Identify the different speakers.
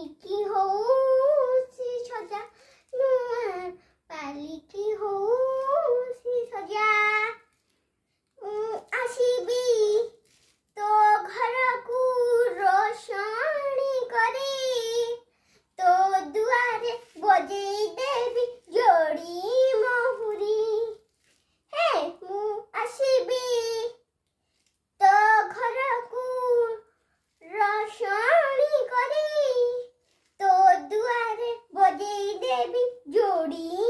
Speaker 1: ପାଲିକି ହଉ ସେ ସଜା ନୂଆ ପାଲିକି ହଉ ସେ ସଜା ମୁଁ ଆସିବି ତୋ ଘରକୁ ରୋଷଣୀ କରି ତୋ ଦୁଆରେ ବଜେଇ ଦେବି ଯୋଡ଼ି ମହୁରୀ ହେ ମୁଁ ଆସିବି ତୋ ଘରକୁ ରୋଷଣୀ କରି ତୋ ଦୁଆରେ ବଜେଇ ଦେବି ଯୋଡ଼ି